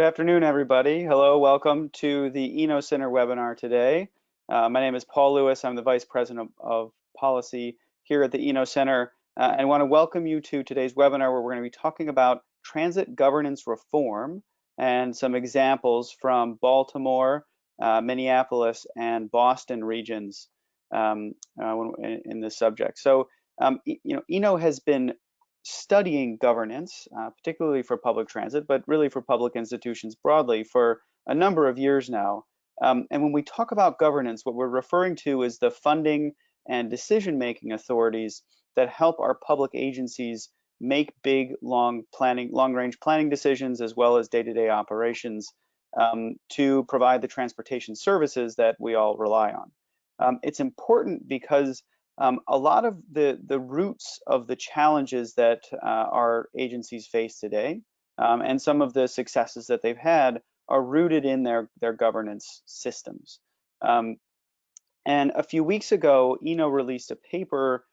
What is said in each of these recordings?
Good afternoon, everybody. Hello, welcome to the Eno Center webinar today. My name is Paul Lewis. I'm the Vice President of Policy here at the Eno Center, and want to welcome you to today's webinar where we're going to be talking about transit governance reform and some examples from Baltimore, Minneapolis, and Boston regions in this subject. So, Eno has been studying governance, particularly for public transit, but really for public institutions broadly for a number of years now. And when we talk about governance, what we're referring to is the funding and decision-making authorities that help our public agencies make big, long-range planning decisions as well as day-to-day operations to provide the transportation services that we all rely on. It's important because a lot of the roots of the challenges that our agencies face today and some of the successes that they've had are rooted in their governance systems. And a few weeks ago, Eno released a paper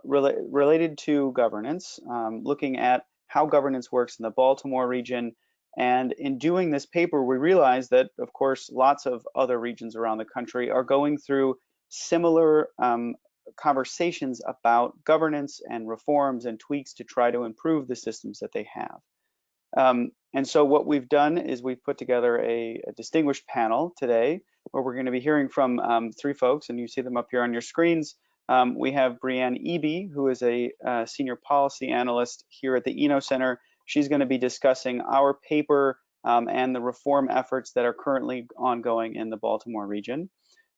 related to governance, looking at how governance works in the Baltimore region. And in doing this paper, we realized that, of course, lots of other regions around the country are going through similar conversations about governance and reforms and tweaks to try to improve the systems that they have. And so what we've done is we've put together a distinguished panel today where we're going to be hearing from three folks, and you see them up here on your screens. We have Brianne Eby, who is a senior policy analyst here at the Eno Center. She's going to be discussing our paper and the reform efforts that are currently ongoing in the Baltimore region.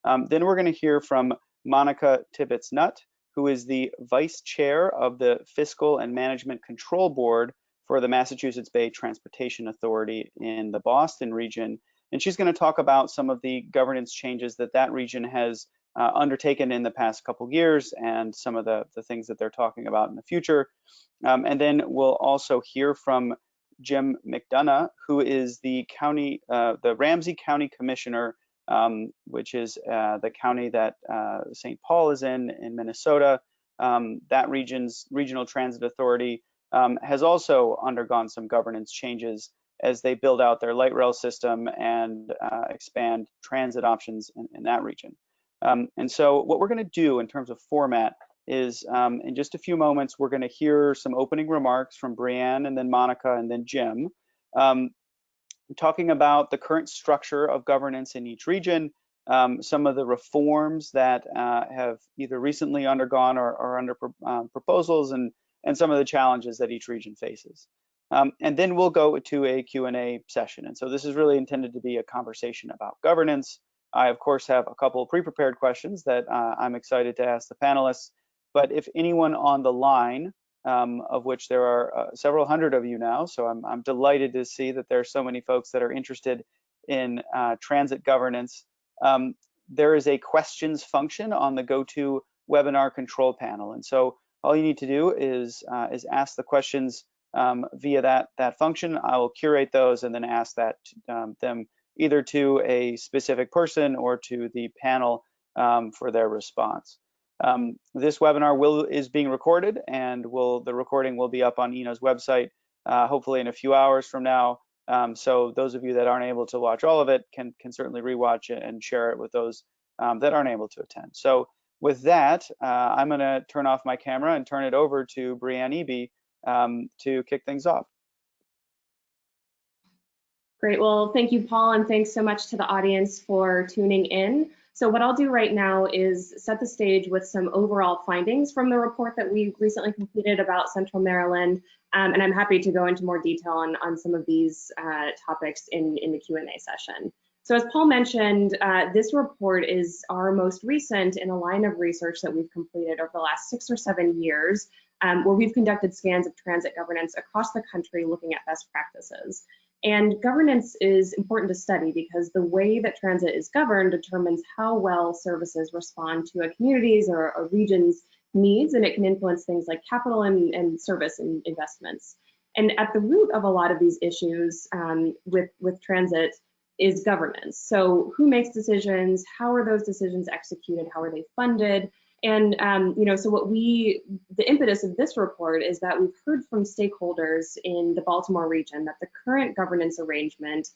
Then we're going to hear from Monica Tibbetts-Nutt, who is the vice chair of the Fiscal and Management Control Board for the Massachusetts Bay Transportation Authority in the Boston region. And she's going to talk about some of the governance changes that region has undertaken in the past couple years and some of the things that they're talking about in the future. And then we'll also hear from Jim McDonough, who is the Ramsey County Commissioner, which is the county that St. Paul is in Minnesota. That region's regional transit authority has also undergone some governance changes as they build out their light rail system and expand transit options in that region. And so what we're going to do in terms of format is in just a few moments, we're going to hear some opening remarks from Brianne and then Monica and then Jim. Talking about the current structure of governance in each region, some of the reforms that have either recently undergone or are under proposals, and some of the challenges that each region faces. And then we'll go to a Q&A session. And so this is really intended to be a conversation about governance. I, of course, have a couple of pre-prepared questions that I'm excited to ask the panelists. But if anyone on the line, of which there are several hundred of you now, so I'm delighted to see that there are so many folks that are interested in transit governance. There is a questions function on the GoToWebinar control panel, and so all you need to do is ask the questions via that function. I will curate those and then ask them either to a specific person or to the panel for their response. This webinar is being recorded, and the recording will be up on Eno's website hopefully in a few hours from now. So those of you that aren't able to watch all of it can certainly rewatch it and share it with those that aren't able to attend. So with that, I'm going to turn off my camera and turn it over to Brianne Eby to kick things off. Great. Well, thank you, Paul, and thanks so much to the audience for tuning in. So what I'll do right now is set the stage with some overall findings from the report that we recently completed about Central Maryland, and I'm happy to go into more detail on some of these topics in the Q&A session. So as Paul mentioned, this report is our most recent in a line of research that we've completed over the last 6 or 7 years, where we've conducted scans of transit governance across the country looking at best practices. And governance is important to study because the way that transit is governed determines how well services respond to a community's or a region's needs, and it can influence things like capital and service and investments. And at the root of a lot of these issues with transit is governance. So who makes decisions? How are those decisions executed? How are they funded? And so the impetus of this report is that we've heard from stakeholders in the Baltimore region that the current governance arrangement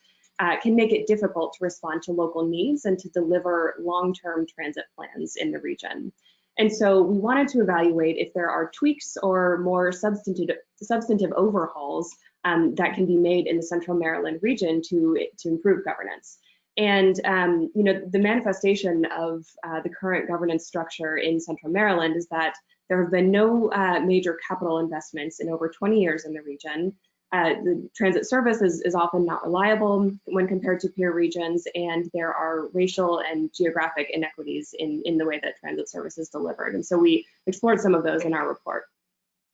can make it difficult to respond to local needs and to deliver long-term transit plans in the region. And so we wanted to evaluate if there are tweaks or more substantive overhauls that can be made in the Central Maryland region to improve governance. And the manifestation of the current governance structure in Central Maryland is that there have been no major capital investments in over 20 years in the region. The transit service is often not reliable when compared to peer regions, and there are racial and geographic inequities in the way that transit service is delivered. And so we explored some of those in our report.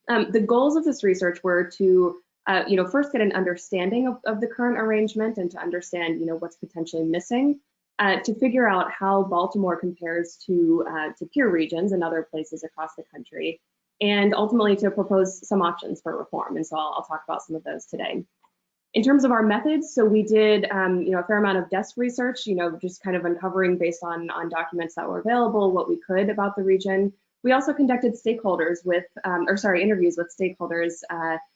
The goals of this research were to first get an understanding of the current arrangement and to understand, what's potentially missing, to figure out how Baltimore compares to peer regions and other places across the country, and ultimately to propose some options for reform. And so I'll talk about some of those today. In terms of our methods, so we did, a fair amount of desk research, just kind of uncovering based on documents that were available, what we could about the region. We also conducted interviews with stakeholders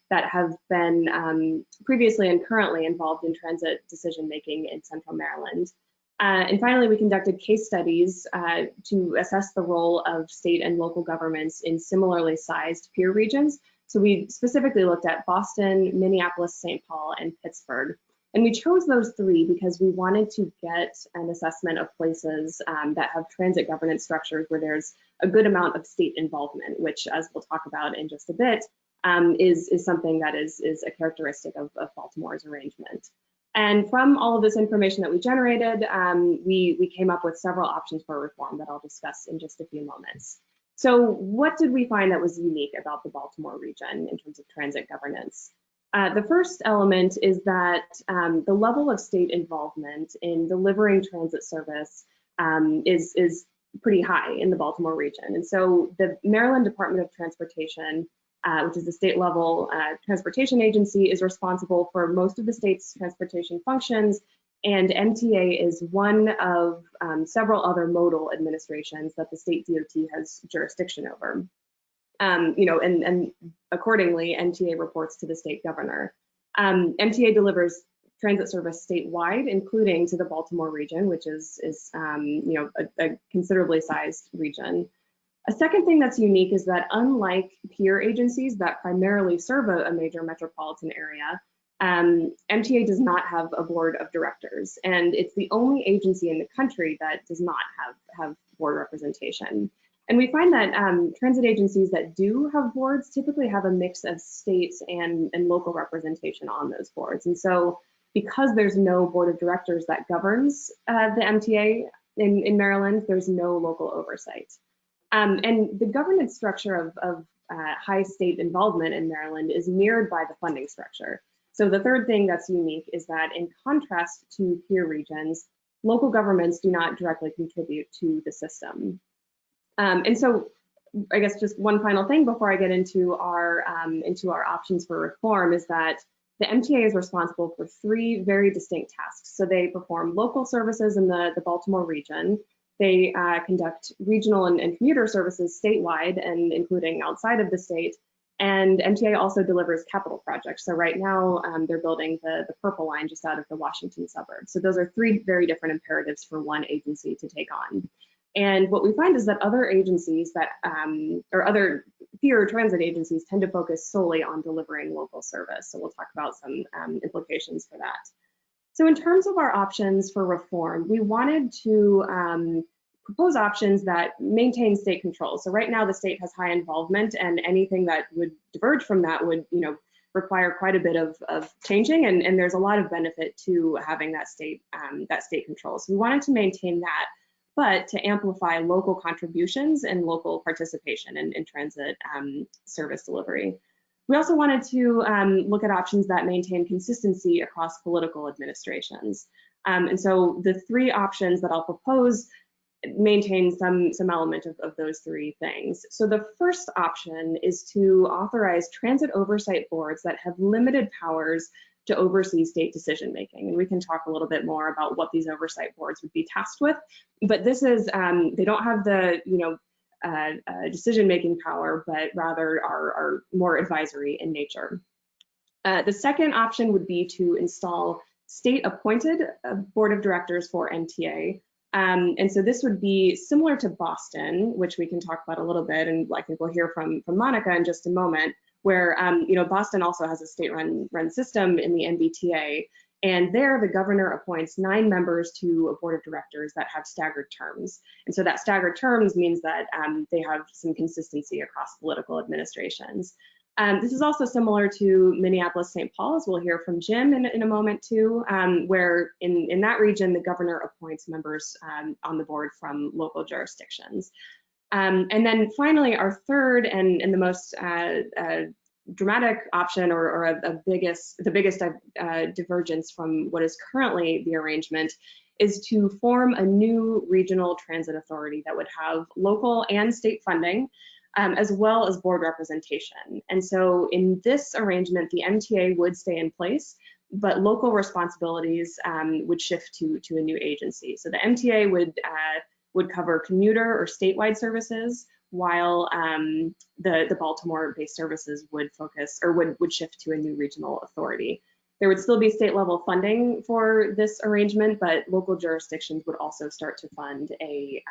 that have been previously and currently involved in transit decision-making in Central Maryland. And finally, we conducted case studies to assess the role of state and local governments in similarly sized peer regions. So we specifically looked at Boston, Minneapolis-St. Paul, and Pittsburgh. And we chose those three because we wanted to get an assessment of places that have transit governance structures where there's a good amount of state involvement, which, as we'll talk about in just a bit, is something that is a characteristic of Baltimore's arrangement. And from all of this information that we generated, we came up with several options for reform that I'll discuss in just a few moments. So what did we find that was unique about the Baltimore region in terms of transit governance? The first element is that the level of state involvement in delivering transit service is pretty high in the Baltimore region. And so the Maryland Department of Transportation, which is the state level transportation agency, is responsible for most of the state's transportation functions, and MTA is one of several other modal administrations that the state DOT has jurisdiction over. And accordingly, MTA reports to the state governor. MTA delivers transit service statewide, including to the Baltimore region, which is a considerably sized region. A second thing that's unique is that unlike peer agencies that primarily serve a major metropolitan area, MTA does not have a board of directors, and it's the only agency in the country that does not have board representation. And we find that transit agencies that do have boards typically have a mix of state and local representation on those boards. And so because there's no board of directors that governs the MTA in Maryland, there's no local oversight. And the governance structure of high state involvement in Maryland is mirrored by the funding structure. So the third thing that's unique is that in contrast to peer regions, local governments do not directly contribute to the system. And so I guess just one final thing before I get into our options for reform is that the MTA is responsible for three very distinct tasks. So they perform local services in the Baltimore region. They conduct regional and commuter services statewide and including outside of the state. And MTA also delivers capital projects. So right now they're building the Purple Line just out of the Washington suburbs. So those are three very different imperatives for one agency to take on. And what we find is that other agencies that, or other peer transit agencies tend to focus solely on delivering local service. So we'll talk about some implications for that. So in terms of our options for reform, we wanted to propose options that maintain state control. So right now the state has high involvement, and anything that would diverge from that would, require quite a bit of changing, and there's a lot of benefit to having that state control. So we wanted to maintain that, but to amplify local contributions and local participation in transit service delivery. We also wanted to look at options that maintain consistency across political administrations. And so the three options that I'll propose maintain some element of those three things. So the first option is to authorize transit oversight boards that have limited powers to oversee state decision making. And we can talk a little bit more about what these oversight boards would be tasked with. But this is, they don't have the, decision-making power, but rather are more advisory in nature. The second option would be to install state-appointed board of directors for MTA. And so this would be similar to Boston, which we can talk about a little bit, and I think we'll hear from Monica in just a moment, where Boston also has a state-run system in the MBTA, and there the governor appoints 9 members to a board of directors that have staggered terms. And so that staggered terms means that they have some consistency across political administrations. This is also similar to Minneapolis-St. Paul, as we'll hear from Jim in a moment too, where in that region, the governor appoints members on the board from local jurisdictions. And then finally, our third and the most dramatic option, or the biggest divergence from what is currently the arrangement, is to form a new regional transit authority that would have local and state funding, as well as board representation. And so in this arrangement, the MTA would stay in place, but local responsibilities would shift to a new agency. So the MTA would cover commuter or statewide services, while the Baltimore-based services would focus, or would shift to a new regional authority. There would still be state level funding for this arrangement, but local jurisdictions would also start to fund a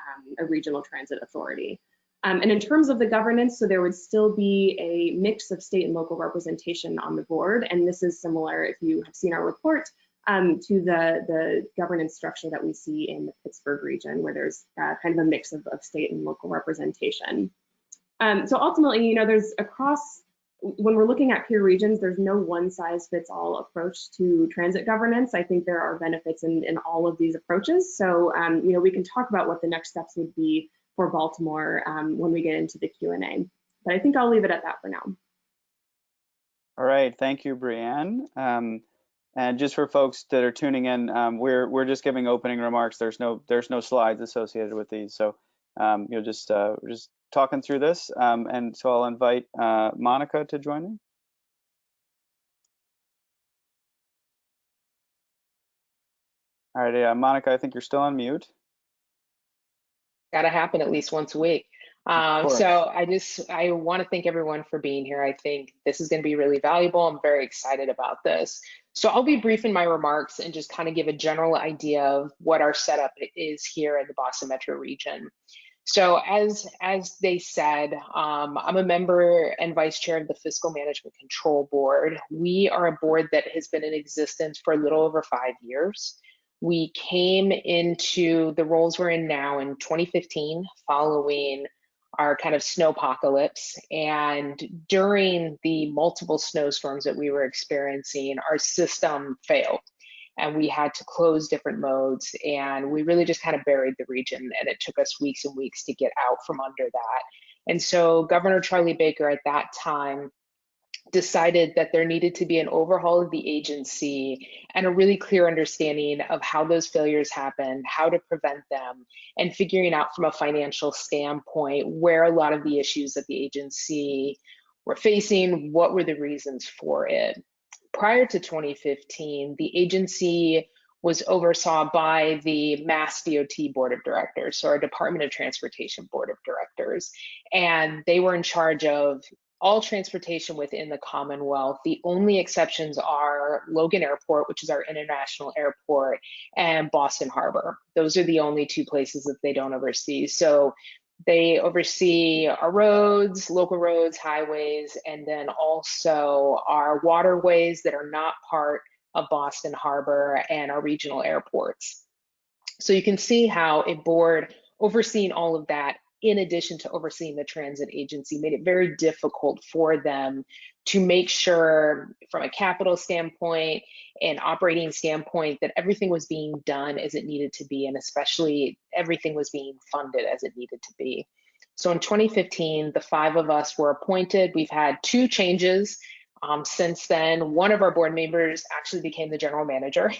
regional transit authority. And in terms of the governance, so there would still be a mix of state and local representation on the board. And this is similar, if you have seen our report, to the governance structure that we see in the Pittsburgh region, where there's kind of a mix of state and local representation. So ultimately, there's when we're looking at peer regions, there's no one size fits all approach to transit governance. I think there are benefits in all of these approaches. So, we can talk about what the next steps would be for Baltimore when we get into the Q&A. But I think I'll leave it at that for now. All right, thank you, Brianne. And just for folks that are tuning in, we're just giving opening remarks. There's no slides associated with these, so we're just talking through this. And so I'll invite Monica to join me. All right, Monica, I think you're still on mute. Got to happen at least once a week. So I want to thank everyone for being here. I think this is going to be really valuable. I'm very excited about this. So I'll be brief in my remarks and just kind of give a general idea of what our setup is here in the Boston Metro region. So as they said, I'm a member and vice chair of the Fiscal Management Control Board. We are a board that has been in existence for a little over 5 years. We came into the roles we're in now in 2015, following our kind of snowpocalypse. And during the multiple snowstorms that we were experiencing, our system failed and we had to close different modes. And we really just kind of buried the region, and it took us weeks and weeks to get out from under that. And so Governor Charlie Baker at that time decided that there needed to be an overhaul of the agency and a really clear understanding of how those failures happened, how to prevent them, and figuring out from a financial standpoint where a lot of the issues that the agency were facing, what were the reasons for it. Prior to 2015, the agency was oversaw by the Mass DOT Board of Directors, so our Department of Transportation Board of Directors, and they were in charge of all transportation within the Commonwealth. The only exceptions are Logan Airport, which is our international airport, and Boston Harbor. Those are the only 2 places that they don't oversee. So they oversee our roads, local roads, highways, and then also our waterways that are not part of Boston Harbor and our regional airports. So you can see how a board overseeing all of that, in addition to overseeing the transit agency, made it very difficult for them to make sure from a capital standpoint and operating standpoint that everything was being done as it needed to be, and especially everything was being funded as it needed to be. So in 2015, the 5 of us were appointed. We've had 2 changes since then. One of our board members actually became the general manager,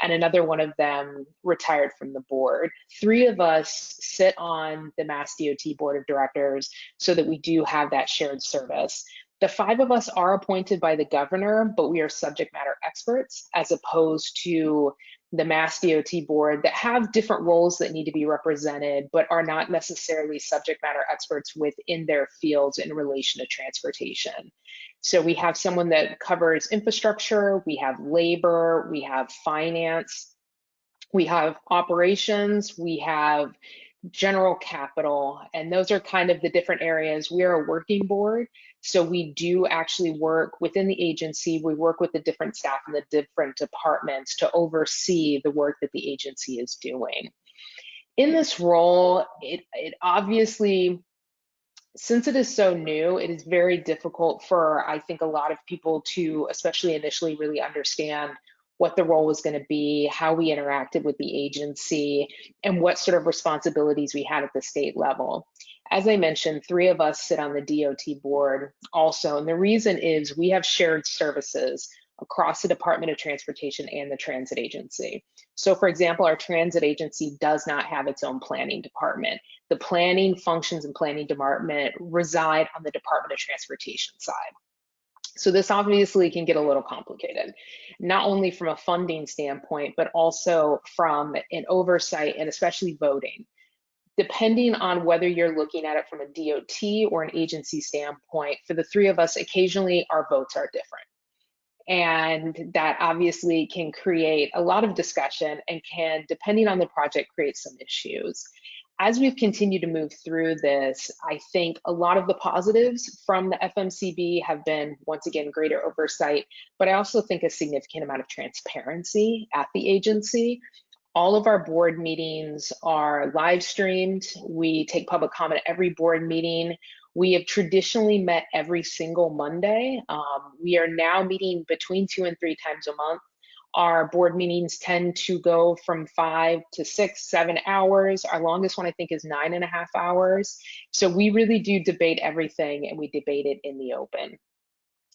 and another one of them retired from the board. 3 of us sit on the Mass DOT Board of Directors so that we do have that shared service. The 5 of us are appointed by the governor, but we are subject matter experts as opposed to the Mass DOT board that have different roles that need to be represented, but are not necessarily subject matter experts within their fields in relation to transportation. So we have someone that covers infrastructure, we have labor, we have finance, we have operations, we have general capital, and those are kind of the different areas. We are a working board, so we do actually work within the agency. We work with the different staff in the different departments to oversee the work that the agency is doing. In this role, it obviously, since it is so new, it is very difficult for, I think, a lot of people to, especially initially, really understand what the role was going to be, how we interacted with the agency, and what sort of responsibilities we had at the state level. As I mentioned, 3 of us sit on the DOT board also, and the reason is we have shared services across the Department of Transportation and the Transit Agency. So for example, our transit agency does not have its own planning department. The planning functions and planning department reside on the Department of Transportation side. So this obviously can get a little complicated, not only from a funding standpoint, but also from an oversight and especially voting. Depending on whether you're looking at it from a DOT or an agency standpoint, for the 3 of us, occasionally our votes are different. And that obviously can create a lot of discussion and can, depending on the project, create some issues. As we've continued to move through this, I think a lot of the positives from the FMCB have been, once again, greater oversight, but I also think a significant amount of transparency at the agency. All of our board meetings are live streamed. We take public comment at every board meeting. We have traditionally met every single Monday. We are now meeting between 2 and 3 times a month. Our board meetings tend to go from 5 to 6, 7 hours. Our longest one, I think, is 9.5 hours. So we really do debate everything, and we debate it in the open.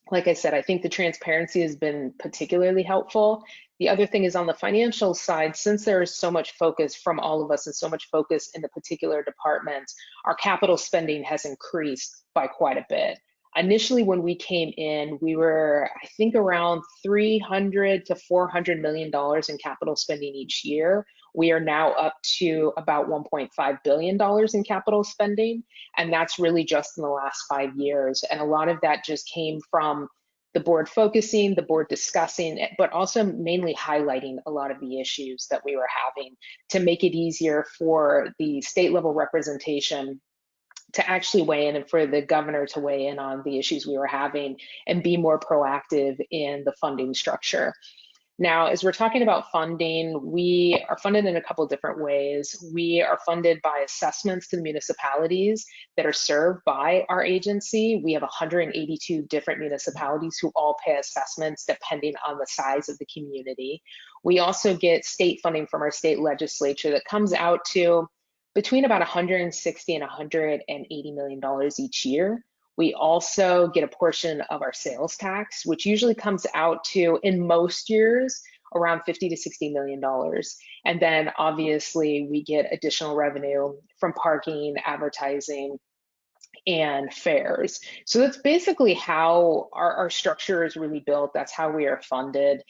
Like I said, I think the transparency has been particularly helpful. The other thing is on the financial side, since there is so much focus from all of us and so much focus in the particular departments, our capital spending has increased by quite a bit. Initially, when we came in, we were, I think, around $300 to $400 million in capital spending each year. We are now up to about $1.5 billion in capital spending, and that's really just in the last 5 years. And a lot of that just came from the board focusing, the board discussing, but also mainly highlighting a lot of the issues that we were having to make it easier for the state level representation to actually weigh in and for the governor to weigh in on the issues we were having and be more proactive in the funding structure. Now, as we're talking about funding, we are funded in a couple of different ways. We are funded by assessments to the municipalities that are served by our agency. We have 182 different municipalities who all pay assessments depending on the size of the community. We also get state funding from our state legislature that comes out to between about $160 and $180 million each year. We also get a portion of our sales tax, which usually comes out to, in most years, around $50 to $60 million. And then obviously we get additional revenue from parking, advertising, and fares. So that's basically how our structure is really built. That's how we are funded.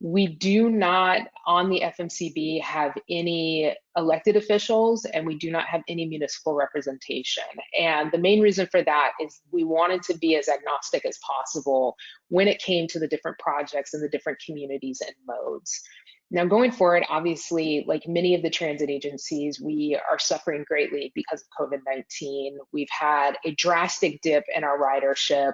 We do not, on the FMCB, have any elected officials, and we do not have any municipal representation. And the main reason for that is we wanted to be as agnostic as possible when it came to the different projects and the different communities and modes. Now, going forward, obviously, like many of the transit agencies, we are suffering greatly because of COVID-19. We've had a drastic dip in our ridership.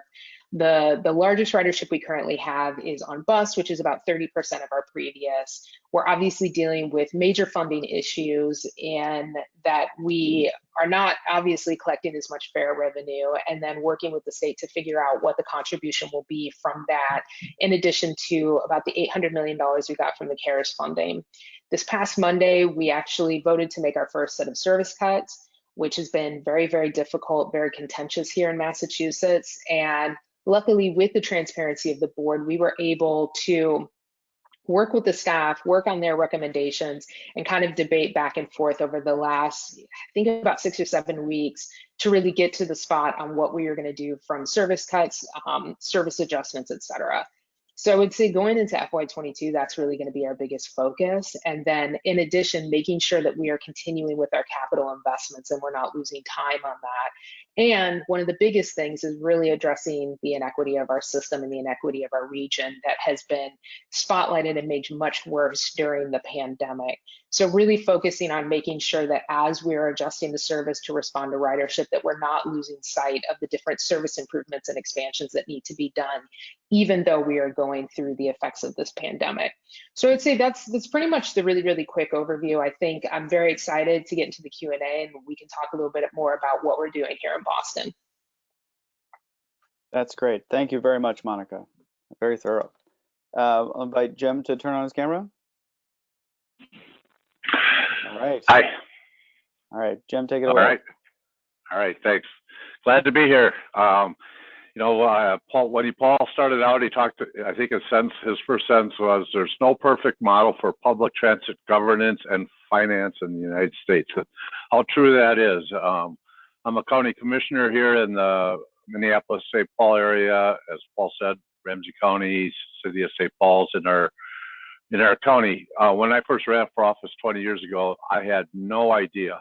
The largest ridership we currently have is on bus, which is about 30% of our previous. We're obviously dealing with major funding issues and that we are not obviously collecting as much fare revenue, and then working with the state to figure out what the contribution will be from that, in addition to about the $800 million we got from the CARES funding. This past Monday, we actually voted to make our first set of service cuts, which has been very, very difficult, very contentious here in Massachusetts. And luckily, with the transparency of the board, we were able to work with the staff, work on their recommendations, and kind of debate back and forth over the last, I think about 6 or 7 weeks to really get to the spot on what we are going to do from service cuts, service adjustments, et cetera. So I would say going into FY22, that's really going to be our biggest focus. And then in addition, making sure that we are continuing with our capital investments and we're not losing time on that. And one of the biggest things is really addressing the inequity of our system and the inequity of our region that has been spotlighted and made much worse during the pandemic. So really focusing on making sure that as we're adjusting the service to respond to ridership, that we're not losing sight of the different service improvements and expansions that need to be done, even though we are going through the effects of this pandemic. So I'd say that's pretty much the really, really quick overview. I think I'm very excited to get into the Q&A and we can talk a little bit more about what we're doing here in Boston. That's great. Thank you very much, Monica. Very thorough. I'll invite Jim to turn on his camera. All right. Hi. All right, Jim, take it away. All right, thanks. Glad to be here. Paul, when Paul started out, he talked, I think his first sentence was, there's no perfect model for public transit governance and finance in the United States. How true that is. I'm a county commissioner here in the Minneapolis-St. Paul area, as Paul said, Ramsey County, city of St. Paul's in our county. When I first ran for office 20 years ago, I had no idea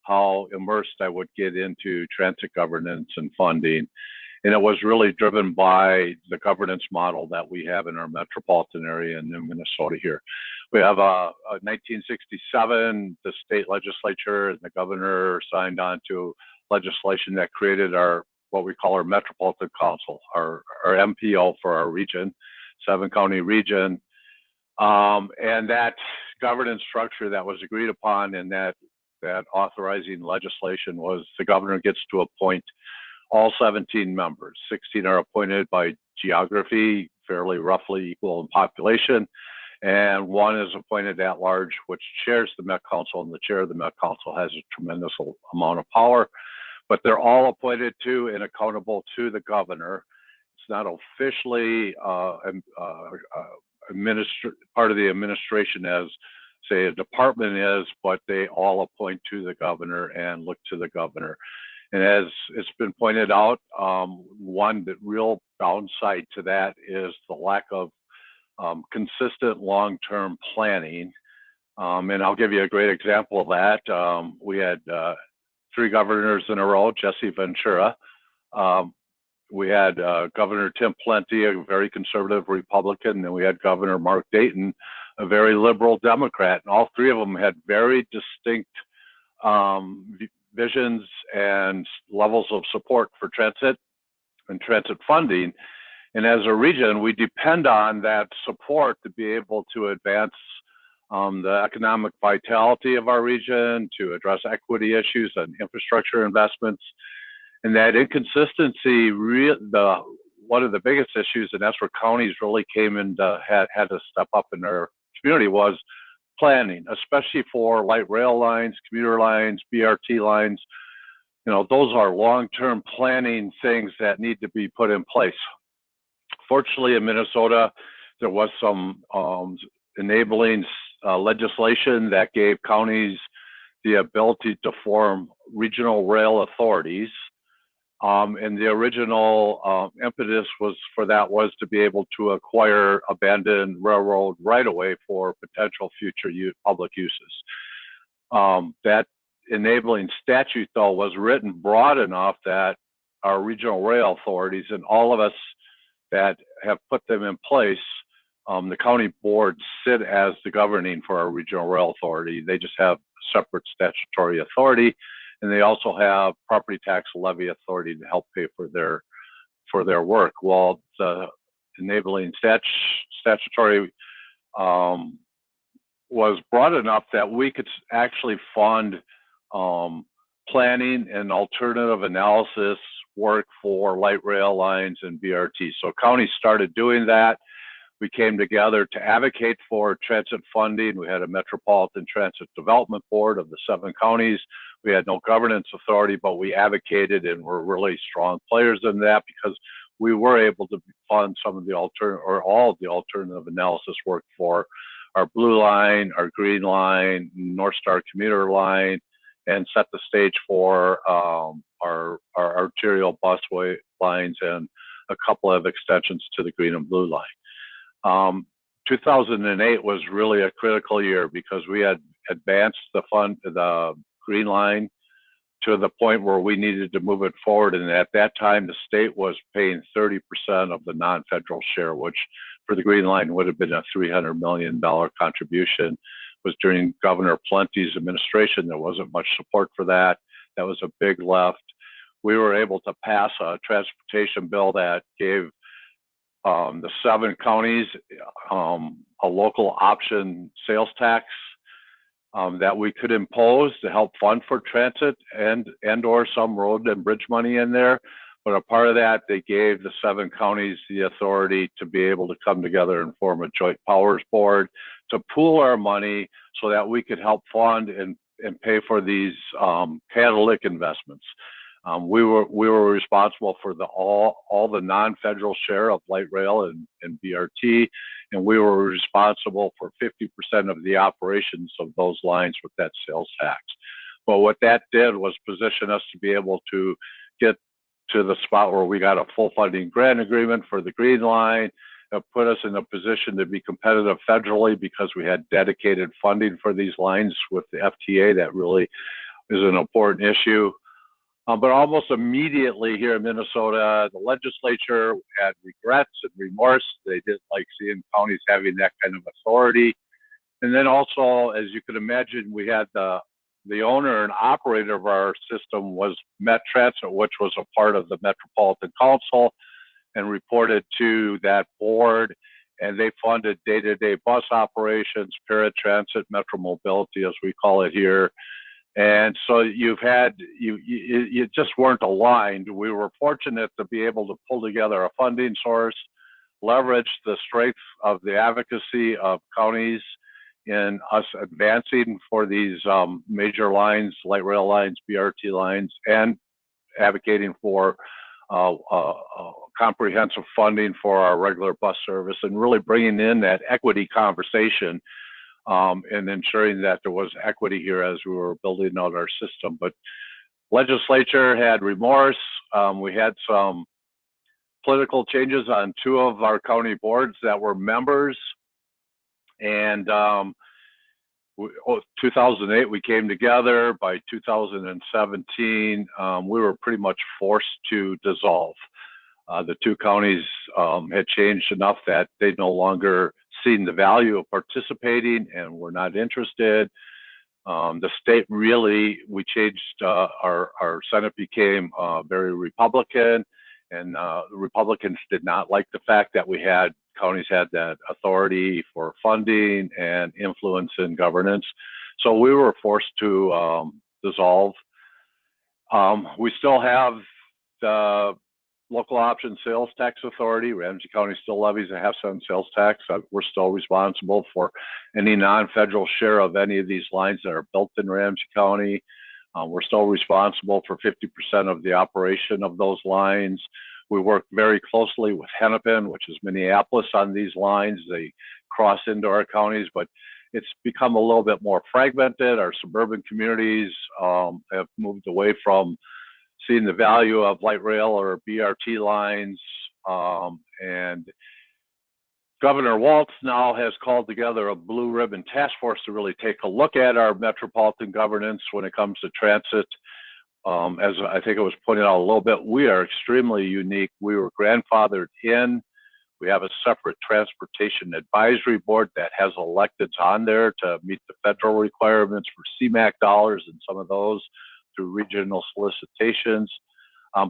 how immersed I would get into transit governance and funding. And it was really driven by the governance model that we have in our metropolitan area in Minnesota here. We have a 1967, the state legislature and the governor signed on to legislation that created what we call our Metropolitan Council, our MPO for our region, 7-county region. And that governance structure that was agreed upon in that authorizing legislation was the governor gets to appoint all 17 members. 16 are appointed by geography, fairly roughly equal in population, and 1 is appointed at large, which chairs the Met Council, and the chair of the Met Council has a tremendous amount of power, but they're all appointed to and accountable to the governor. It's not officially part of the administration as, say, a department is, but they all appoint to the governor and look to the governor. And as it's been pointed out, one real downside to that is the lack of consistent long-term planning. And I'll give you a great example of that. We had 3 governors in a row, Jesse Ventura. We had Governor Tim Plenty, a very conservative Republican, and we had Governor Mark Dayton, a very liberal Democrat. And all 3 of them had very distinct visions and levels of support for transit and transit funding. And as a region, we depend on that support to be able to advance the economic vitality of our region, to address equity issues and infrastructure investments. And that inconsistency, one of the biggest issues, and that's where counties really came and had to step up in their community, was planning, especially for light rail lines, commuter lines, BRT lines. Those are long-term planning things that need to be put in place. Fortunately, in Minnesota, there was some enabling legislation that gave counties the ability to form regional rail authorities. And the original impetus was to be able to acquire abandoned railroad right-of-way for potential future public uses. That enabling statute, though, was written broad enough that our regional rail authorities and all of us that have put them in place, the county boards sit as the governing for our regional rail authority. They just have separate statutory authority. And they also have property tax levy authority to help pay for their work. Well, the enabling statutory was broad enough that we could actually fund planning and alternative analysis work for light rail lines and BRT. So counties started doing that. We came together to advocate for transit funding. We had a Metropolitan Transit Development Board of the 7 counties. We had no governance authority, but we advocated and were really strong players in that because we were able to fund some of the all of the alternative analysis work for our blue line, our green line, North Star commuter line, and set the stage for our arterial busway lines and a couple of extensions to the green and blue line. 2008 was really a critical year because we had advanced the green line to the point where we needed to move it forward. And at that time, the state was paying 30% of the non-federal share, which for the green line would have been a $300 million contribution. It was during Governor Plenty's administration. There wasn't much support for that. That was a big left. We were able to pass a transportation bill that gave the 7 counties a local option sales tax that we could impose to help fund for transit and or some road and bridge money in there. But a part of that, they gave the 7 counties the authority to be able to come together and form a joint powers board to pool our money so that we could help fund and pay for these catalytic investments. We were responsible for all the non-federal share of light rail and BRT, and we were responsible for 50% of the operations of those lines with that sales tax. But what that did was position us to be able to get to the spot where we got a full funding grant agreement for the green line. It put us in a position to be competitive federally because we had dedicated funding for these lines with the FTA. That really is an important issue. But almost immediately here in Minnesota, the legislature had regrets and remorse. They didn't like seeing counties having that kind of authority. And then also, as you could imagine, we had the owner and operator of our system was Met Transit, which was a part of the Metropolitan Council, and reported to that board. And they funded day-to-day bus operations, paratransit, Metro Mobility, as we call it here. And so you just weren't aligned. We were fortunate to be able to pull together a funding source, leverage the strength of the advocacy of counties in us advancing for these major lines, light rail lines, BRT lines, and advocating for comprehensive funding for our regular bus service, and really bringing in that equity conversation and ensuring that there was equity here as we were building out our system. But legislature had remorse. We had some political changes on 2 of our county boards that were members. And 2008, we came together. By 2017, we were pretty much forced to dissolve. The 2 counties had changed enough that they no longer seen the value of participating and were not interested. The state really, we changed, our Senate became very Republican, and the Republicans did not like the fact that counties had that authority for funding and influence in governance. So we were forced to dissolve. We still have the local option sales tax authority. Ramsey County still levies a half-cent sales tax. We're still responsible for any non-federal share of any of these lines that are built in Ramsey County. We're still responsible for 50% of the operation of those lines. We work very closely with Hennepin, which is Minneapolis, on these lines. They cross into our counties, but it's become a little bit more fragmented. Our suburban communities have moved away from seeing the value of light rail or BRT lines. And Governor Walz now has called together a blue ribbon task force to really take a look at our metropolitan governance when it comes to transit. As I think it was pointed out a little bit, we are extremely unique. We were grandfathered in. We have a separate transportation advisory board that has electeds on there to meet the federal requirements for CMAQ dollars and some of those through regional solicitations.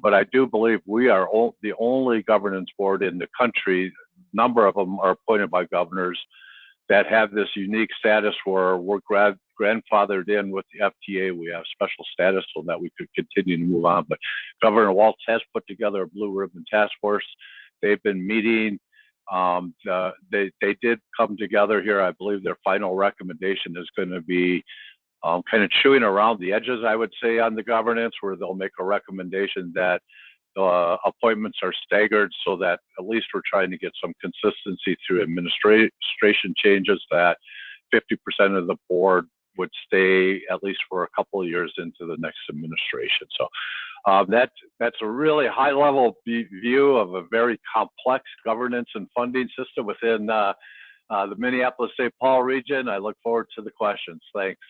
But I do believe we are the only governance board in the country. A number of them are appointed by governors that have this unique status where we're grandfathered in with the FTA. We have special status so that we could continue to move on. But Governor Walz has put together a blue ribbon task force. They've been meeting. They did come together here. I believe their final recommendation is going to be kind of chewing around the edges, I would say, on the governance, where they'll make a recommendation that appointments are staggered so that at least we're trying to get some consistency through administration changes, that 50% of the board would stay at least for a couple of years into the next administration. So that's a really high level view of a very complex governance and funding system within the Minneapolis-St. Paul region. I look forward to the questions. Thanks.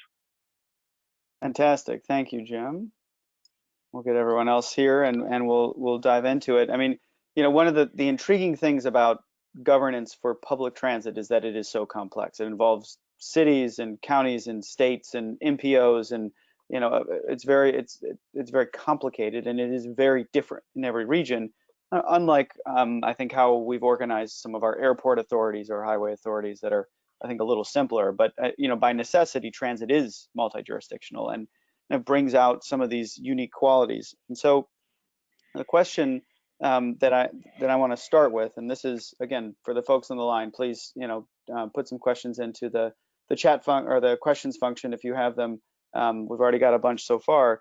Fantastic. Thank you, Jim. We'll get everyone else here and we'll dive into it. I mean, you know, one of the intriguing things about governance for public transit is that it is so complex. It involves cities and counties and states and MPOs, and you know, it's very complicated, and it is very different in every region. Unlike I think how we've organized some of our airport authorities or highway authorities that are, I think, a little simpler. But you know, by necessity, transit is multi-jurisdictional, and it brings out some of these unique qualities. And so the question that I want to start with, and this is again for the folks on the line, please, you know, put some questions into the chat or the questions function if you have them. We've already got a bunch so far,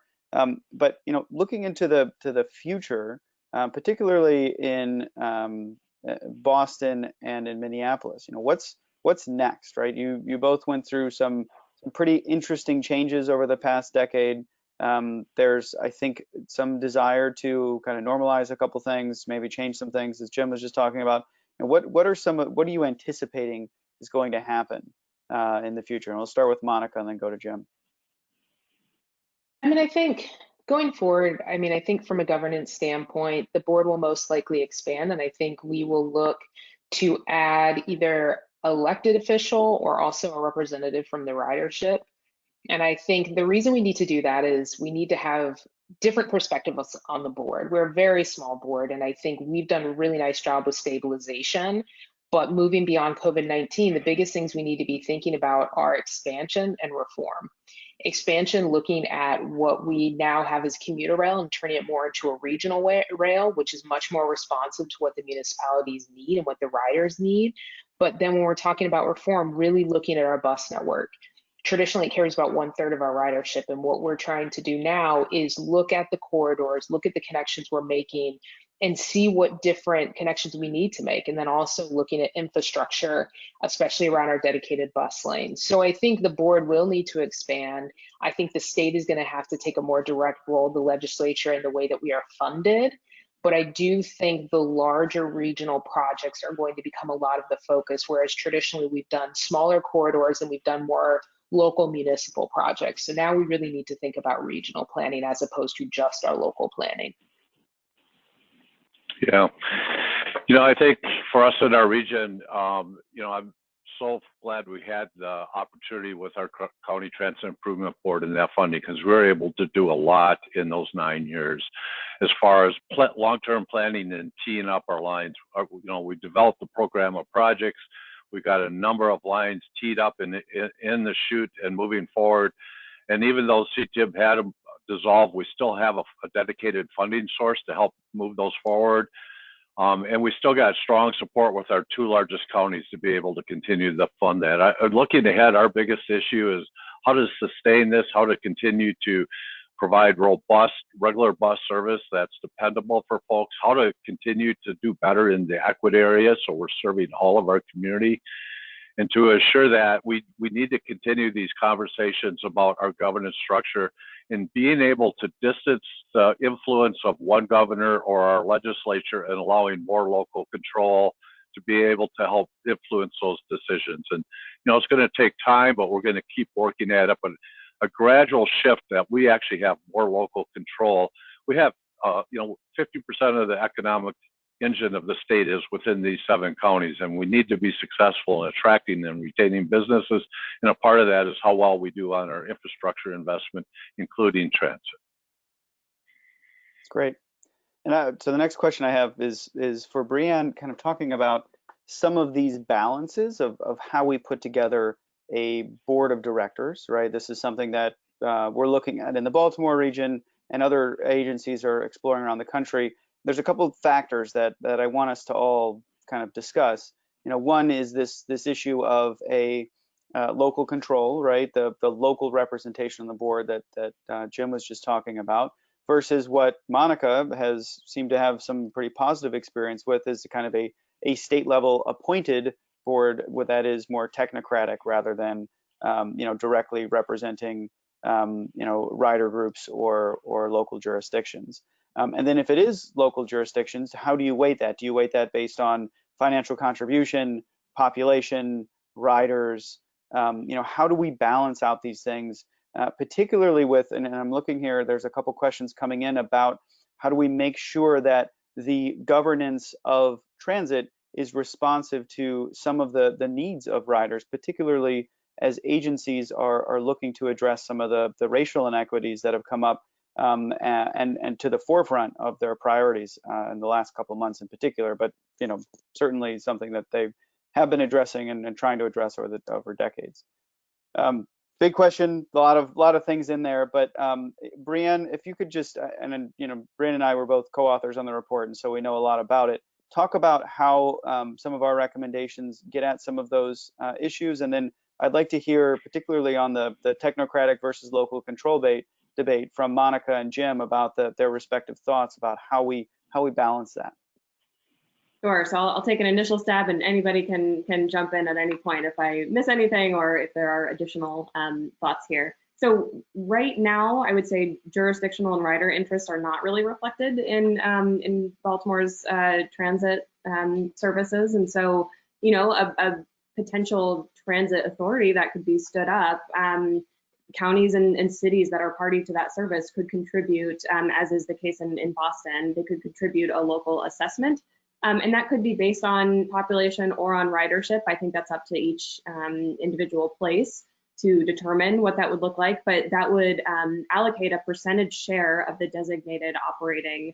but you know, looking into the future, particularly in Boston and in Minneapolis, you know, what's next, right? You both went through some pretty interesting changes over the past decade. There's, I think, some desire to kind of normalize a couple things, maybe change some things, as Jim was just talking about. And what are you anticipating is going to happen in the future? And we'll start with Monica and then go to Jim. I mean, I think going forward, I mean, I think from a governance standpoint, the board will most likely expand, and I think we will look to add either elected official or also a representative from the ridership. And I think the reason we need to do that is we need to have different perspectives on the board. We're a very small board, and I think we've done a really nice job with stabilization. But moving beyond COVID-19, the biggest things we need to be thinking about are expansion and reform. Expansion, looking at what we now have as commuter rail and turning it more into a regional rail, which is much more responsive to what the municipalities need and what the riders need. But then when we're talking about reform, really looking at our bus network. Traditionally, it carries about 1/3 of our ridership. And what we're trying to do now is look at the corridors, look at the connections we're making, and see what different connections we need to make. And then also looking at infrastructure, especially around our dedicated bus lanes. So I think the board will need to expand. I think the state is going to have to take a more direct role, the legislature, in the way that we are funded. But I do think the larger regional projects are going to become a lot of the focus, whereas traditionally we've done smaller corridors and we've done more local municipal projects. So now we really need to think about regional planning as opposed to just our local planning. Yeah, you know, I think for us in our region, you know, I'm so glad we had the opportunity with our County Transit Improvement Board and that funding, because we were able to do a lot in those 9 years as far as long-term planning and teeing up our lines. You know, we developed a program of projects. We got a number of lines teed up in the chute and moving forward. And even though CTIB had them dissolved, we still have a dedicated funding source to help move those forward. And we still got strong support with our 2 largest counties to be able to continue to fund that. Looking ahead, our biggest issue is how to sustain this, how to continue to provide robust, regular bus service that's dependable for folks, how to continue to do better in the Equid area so we're serving all of our community. And to assure that, we need to continue these conversations about our governance structure and being able to distance the influence of one governor or our legislature and allowing more local control to be able to help influence those decisions. And, you know, it's going to take time, but we're going to keep working at it. But a gradual shift that we actually have more local control. We have, you know, 50% of the economic engine of the state is within these 7 counties, and we need to be successful in attracting and retaining businesses. And a part of that is how well we do on our infrastructure investment, including transit. Great. And so the next question I have is for Brianne, kind of talking about some of these balances of how we put together a board of directors, right? This is something that we're looking at in the Baltimore region, and other agencies are exploring around the country. There's a couple of factors that I want us to all kind of discuss. You know, one is this issue of a local control, right? The local representation on the board that Jim was just talking about, versus what Monica has seemed to have some pretty positive experience with is kind of a state level appointed board that is more technocratic rather than directly representing rider groups or local jurisdictions. And then if it is local jurisdictions, how do you weight that? Do you weight that based on financial contribution, population, riders? How do we balance out these things, particularly with, and I'm looking here, there's a couple questions coming in about how do we make sure that the governance of transit is responsive to some of the needs of riders, particularly as agencies are looking to address some of the racial inequities that have come up and to the forefront of their priorities in the last couple of months in particular, but certainly something that they have been addressing and trying to address over decades. Big question, a lot of things in there, but Brianne, if you could just, and then Brianne and I were both co-authors on the report, and so we know a lot about it. Talk about how some of our recommendations get at some of those issues, and then I'd like to hear, particularly on the technocratic versus local control debate from Monica and Jim about their respective thoughts about how we balance that. Sure. So I'll take an initial stab, and anybody can jump in at any point if I miss anything or if there are additional thoughts here. So right now, I would say jurisdictional and rider interests are not really reflected in Baltimore's transit services, and so a potential transit authority that could be stood up. Counties and cities that are party to that service could contribute, as is the case in Boston. They could contribute a local assessment. And that could be based on population or on ridership. I think that's up to each individual place to determine what that would look like, but that would allocate a percentage share of the designated operating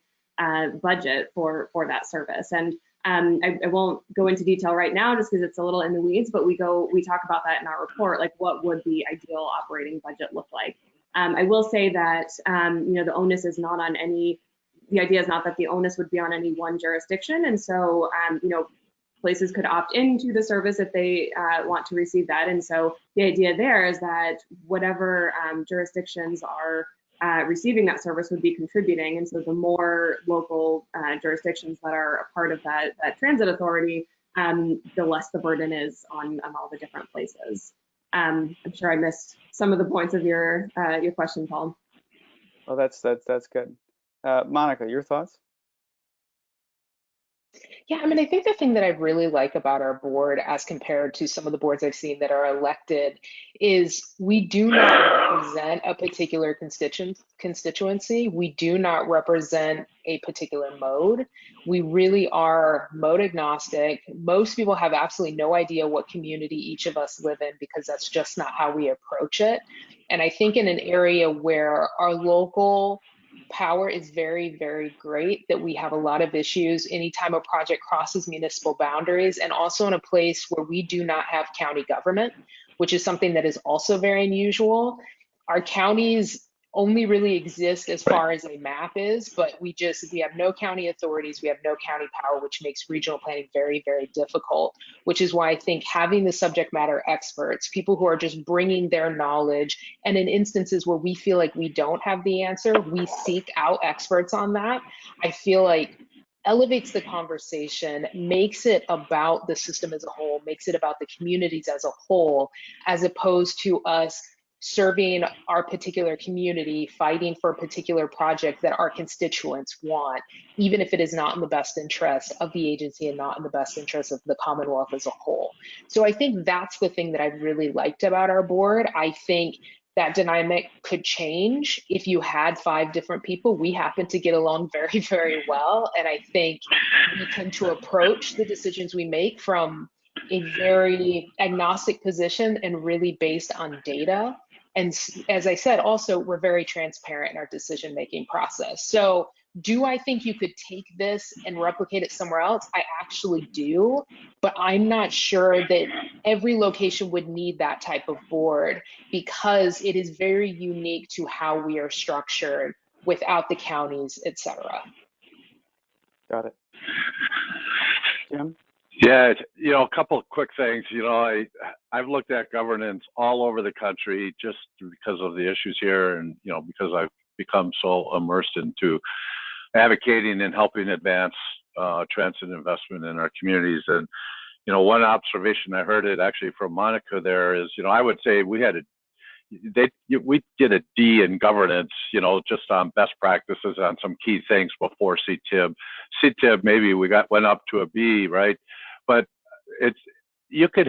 budget for that service. And I won't go into detail right now just because it's a little in the weeds, but we talk about that in our report, like what would the ideal operating budget look like. I will say that the onus is not on any. The idea is not that the onus would be on any one jurisdiction, and so places could opt into the service if they want to receive that. And so the idea there is that whatever jurisdictions are receiving that service would be contributing, and so the more local jurisdictions that are a part of that transit authority, the less the burden is on all the different places. I'm sure I missed some of the points of your question, Paul. Well, that's good. Monica, your thoughts? Yeah, I mean, I think the thing that I really like about our board as compared to some of the boards I've seen that are elected is we do not represent a particular constituency. We do not represent a particular mode. We really are mode agnostic. Most people have absolutely no idea what community each of us live in because that's just not how we approach it. And I think in an area where our local power is very, very great, that we have a lot of issues anytime a project crosses municipal boundaries, and also in a place where we do not have county government, which is something that is also very unusual. Our counties only really exist as far as a map is, but we have no county authorities, we have no county power, which makes regional planning very, very difficult, which is why I think having the subject matter experts, people who are just bringing their knowledge, and in instances where we feel like we don't have the answer, we seek out experts on that, I feel like elevates the conversation, makes it about the system as a whole, makes it about the communities as a whole, as opposed to us serving our particular community, fighting for a particular project that our constituents want, even if it is not in the best interest of the agency and not in the best interest of the Commonwealth as a whole. So I think that's the thing that I really liked about our board. I think that dynamic could change if you had 5 different people. We happen to get along very, very well. And I think we tend to approach the decisions we make from a very agnostic position and really based on data. And as I said, also, we're very transparent in our decision-making process. So do I think you could take this and replicate it somewhere else? I actually do, but I'm not sure that every location would need that type of board because it is very unique to how we are structured without the counties, et cetera. Got it. Jim? Yeah, a couple of quick things. I've looked at governance all over the country just because of the issues here, and because I've become so immersed into advocating and helping advance transit investment in our communities. And one observation I heard it actually from Monica there is, I would say we get a D in governance, just on best practices on some key things before CTIB. CTIB maybe went up to a B, right? But you could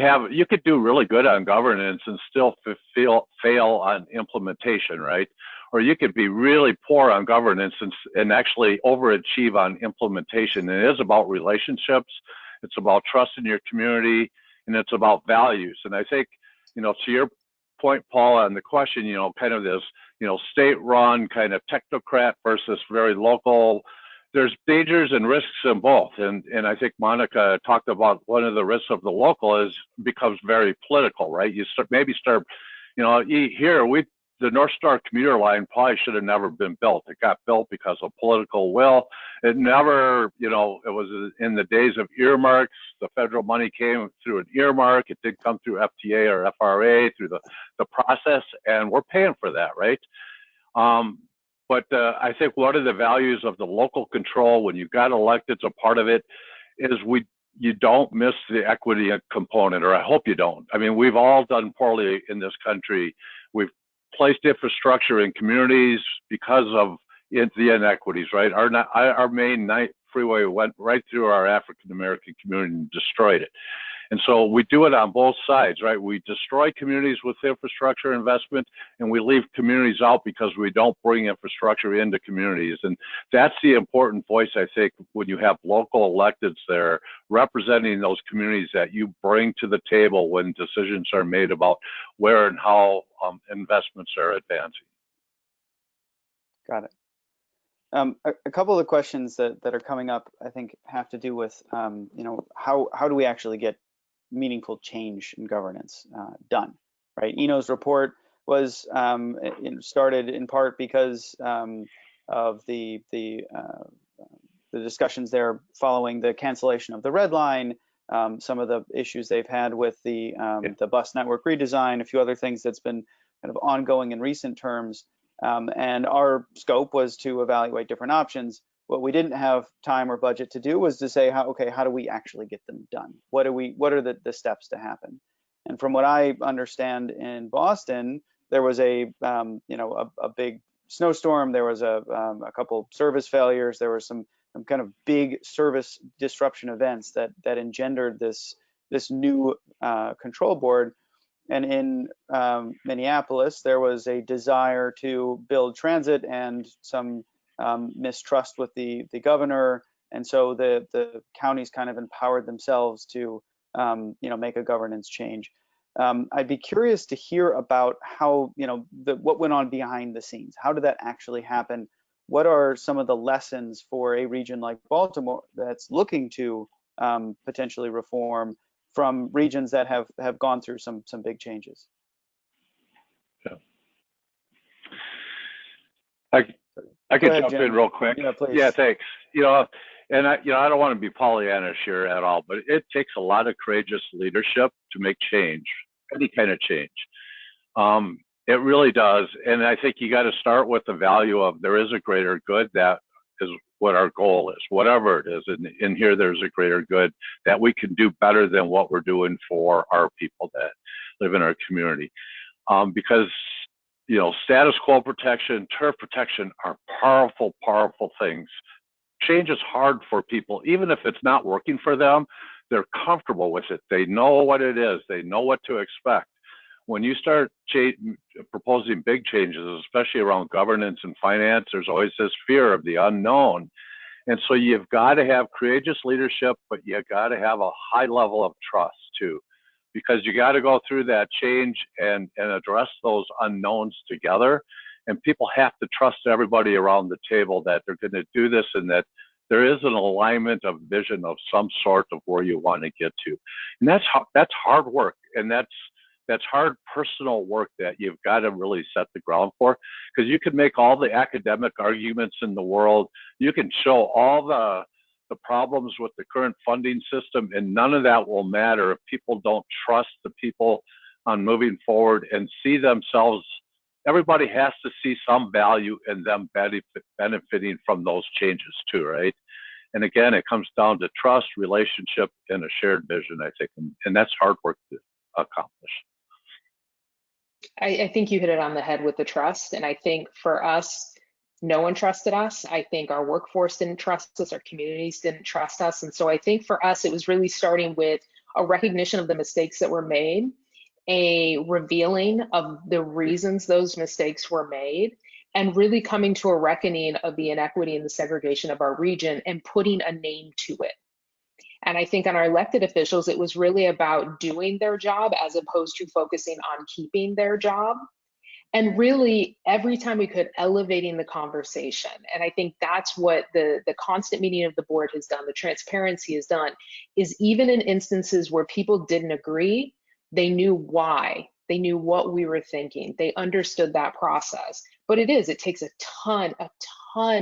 do really good on governance and still fail on implementation, right? Or you could be really poor on governance and actually overachieve on implementation. And it is about relationships, it's about trust in your community, and it's about values. And I think, to your point, Paul, on the question, kind of this, state-run kind of technocrat versus very local. There's dangers and risks in both, and I think Monica talked about one of the risks of the local is becomes very political, right? You start, the North Star commuter line probably should have never been built. It got built because of political will. It never, it was in the days of earmarks. The federal money came through an earmark. It did come through FTA or FRA through the process, and we're paying for that, right? But I think one of the values of the local control when you got elected, a part of it is you don't miss the equity component, or I hope you don't. I mean, we've all done poorly in this country. We've placed infrastructure in communities because of the inequities, right? Our main night freeway went right through our African American community and destroyed it. And so we do it on both sides, right? We destroy communities with infrastructure investment, and we leave communities out because we don't bring infrastructure into communities. And that's the important voice, I think, when you have local electeds there representing those communities that you bring to the table when decisions are made about where and how investments are advancing. Got it. A couple of questions that are coming up, I think, have to do with, how do we actually get meaningful change in governance done, right? Eno's report was started in part because of the discussions there following the cancellation of the Red Line, some of the issues they've had with the bus network redesign, a few other things that's been kind of ongoing in recent terms. And our scope was to evaluate different options. What we didn't have time or budget to do was to say, how do we actually get them done? What are the steps to happen? And from what I understand in Boston, there was a big snowstorm. There was a couple service failures. There were some kind of big service disruption events that engendered this new control board. And in Minneapolis, there was a desire to build transit and some mistrust with the governor, and so the counties kind of empowered themselves to make a governance change. I'd be curious to hear about how what went on behind the scenes. How did that actually happen? What are some of the lessons for a region like Baltimore that's looking to potentially reform from regions that have gone through some big changes? Yeah. I could jump in real quick. Yeah, please. Yeah, thanks. And I don't want to be Pollyannish here at all, but it takes a lot of courageous leadership to make change, any kind of change. It really does. And I think you got to start with the value of there is a greater good. That is what our goal is, whatever it is. And in here, there's a greater good that we can do better than what we're doing for our people that live in our community. Because status quo protection, turf protection are powerful, powerful things. Change is hard for people, even if it's not working for them, they're comfortable with it. They know what it is. They know what to expect. When you start proposing big changes, especially around governance and finance, there's always this fear of the unknown. And so you've got to have courageous leadership, but you got to have a high level of trust too. Because you got to go through that change and address those unknowns together. And people have to trust everybody around the table that they're going to do this and that there is an alignment of vision of some sort of where you want to get to. And that's hard work. And that's hard personal work that you've got to really set the ground for. Because you can make all the academic arguments in the world. You can show all the problems with the current funding system, and none of that will matter if people don't trust the people on moving forward and see themselves everybody has to see some value in them benefiting from those changes too, right? And again, it comes down to trust, relationship, and a shared vision, I think, and that's hard work to accomplish. I think you hit it on the head with the trust. And I think for us, no one trusted us. I think our workforce didn't trust us, our communities didn't trust us. And so I think for us, it was really starting with a recognition of the mistakes that were made, a revealing of the reasons those mistakes were made, and really coming to a reckoning of the inequity and the segregation of our region and putting a name to it. And I think on our elected officials, it was really about doing their job as opposed to focusing on keeping their job. And really, every time we could, elevating the conversation. And I think that's what the constant meeting of the board has done, the transparency has done, is even in instances where people didn't agree, they knew why. They knew what we were thinking. They understood that process. But it takes a ton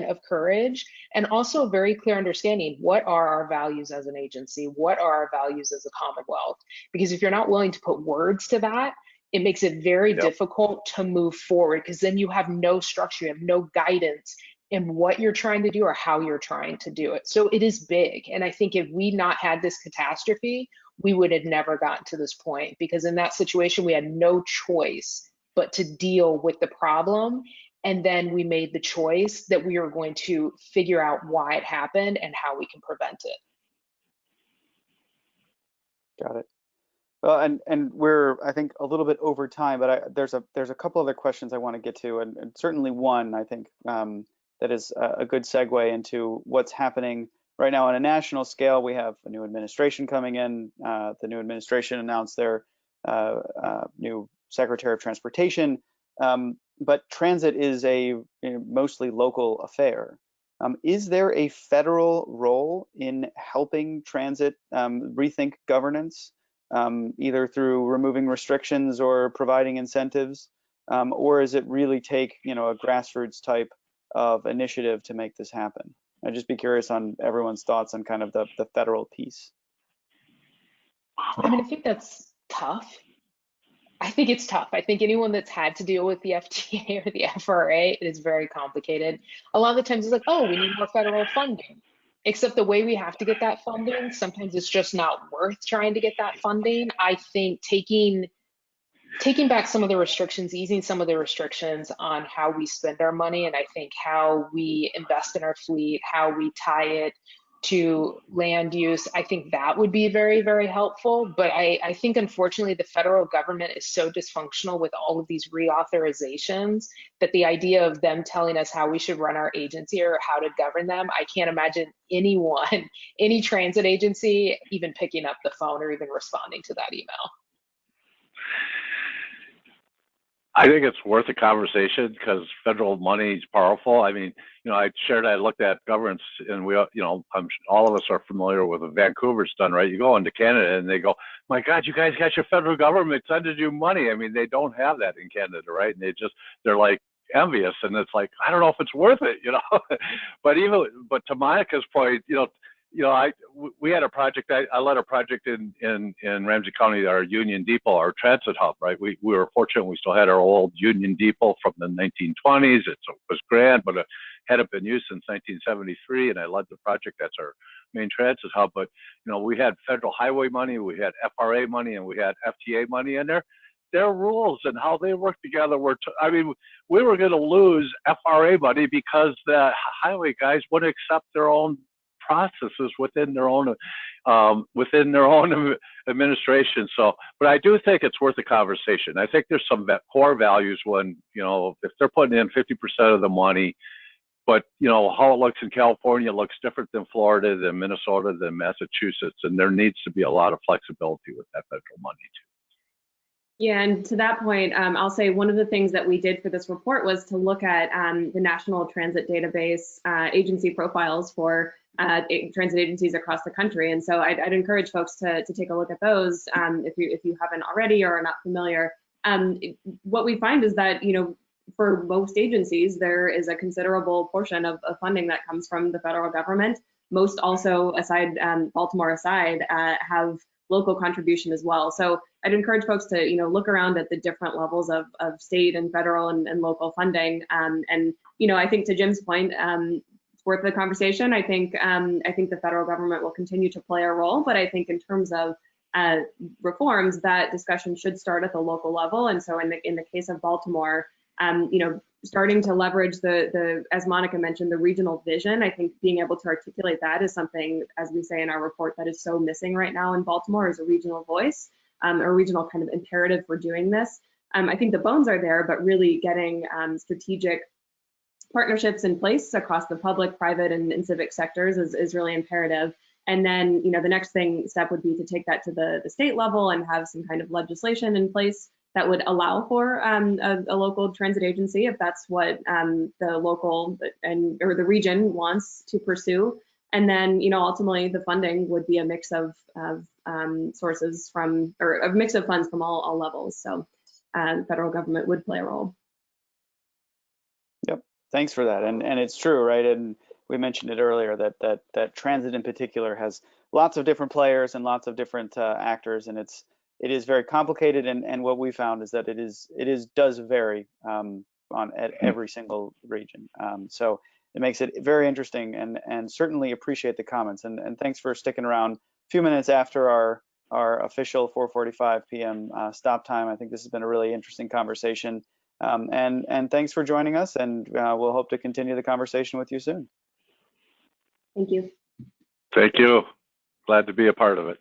of courage, and also a very clear understanding. What are our values as an agency? What are our values as a Commonwealth? Because if you're not willing to put words to that, it makes it very difficult to move forward, because then you have no structure, you have no guidance in what you're trying to do or how you're trying to do it. So it is big. And I think if we not had this catastrophe, we would have never gotten to this point, because in that situation, we had no choice but to deal with the problem. And then we made the choice that we are going to figure out why it happened and how we can prevent it. Got it. Well, and we're, I think, a little bit over time, but there's a couple other questions I want to get to, and certainly one I think that is a good segue into what's happening right now on a national scale. We have a new administration coming in. The new administration announced their new Secretary of Transportation, but transit is a mostly local affair. Is there a federal role in helping transit rethink governance, either through removing restrictions or providing incentives, or is it really take a grassroots type of initiative to make this happen? I'd just be curious on everyone's thoughts on kind of the federal piece. I mean, I think that's tough. I think it's tough. I think anyone that's had to deal with the FTA or the FRA, it is very complicated. A lot of the times it's like, oh, we need more federal funding. Except the way we have to get that funding, sometimes it's just not worth trying to get that funding. I think taking back some of the restrictions, easing some of the restrictions on how we spend our money, and I think how we invest in our fleet, how we tie it to land use, I think that would be very, very helpful. But I think, unfortunately, the federal government is so dysfunctional with all of these reauthorizations that the idea of them telling us how we should run our agency or how to govern them, I can't imagine anyone, any transit agency, even picking up the phone or even responding to that email. I think it's worth a conversation because federal money is powerful. I mean, I looked at governance, and we, all of us are familiar with what Vancouver's done, right? You go into Canada and they go, my God, you guys got your federal government sending you money. I mean, they don't have that in Canada, right? And they're like envious, and it's like, I don't know if it's worth it, But to Monica's point, we had a project. I led a project in Ramsey County, our Union Depot, our transit hub. Right, we were fortunate. We still had our old Union Depot from the 1920s. It was grand, but it hadn't been used since 1973. And I led the project. That's our main transit hub. But we had federal highway money, we had FRA money, and we had FTA money in there. Their rules and how they work together were. We were going to lose FRA money because the highway guys wouldn't accept their own processes within their own administration. So, but I do think it's worth a conversation. I think there's some core values when, if they're putting in 50% of the money, but how it looks in California looks different than Florida, than Minnesota, than Massachusetts, and there needs to be a lot of flexibility with that federal money too. Yeah, and to that point, I'll say one of the things that we did for this report was to look at the National Transit Database agency profiles for transit agencies across the country. And so I'd encourage folks to take a look at those if you haven't already or are not familiar. What we find is that, for most agencies, there is a considerable portion of funding that comes from the federal government. Most also, aside Baltimore aside, have local contribution as well. So I'd encourage folks to, look around at the different levels of state and federal and local funding. And, I think to Jim's point, it's worth the conversation. I think the federal government will continue to play a role, but I think in terms of reforms, that discussion should start at the local level. And so in the case of Baltimore, starting to leverage the, as Monica mentioned, the regional vision. I think being able to articulate that is something, as we say in our report, that is so missing right now in Baltimore, is a regional voice, a regional kind of imperative for doing this. I think the bones are there, but really getting strategic partnerships in place across the public, private, and civic sectors is really imperative. And then, the next step would be to take that to the state level and have some kind of legislation in place that would allow for a local transit agency, if that's what the local or the region wants to pursue. And then, ultimately the funding would be a mix of sources from, or a mix of funds from all levels. So the federal government would play a role. Yep, thanks for that. And it's true, right? And we mentioned it earlier that transit in particular has lots of different players and lots of different actors, and it is very complicated, and what we found is that it does vary at every single region. So it makes it very interesting, and certainly appreciate the comments, and thanks for sticking around a few minutes after our official 4:45 p.m. Stop time. I think this has been a really interesting conversation, and thanks for joining us, and we'll hope to continue the conversation with you soon. Thank you. Thank you. Glad to be a part of it.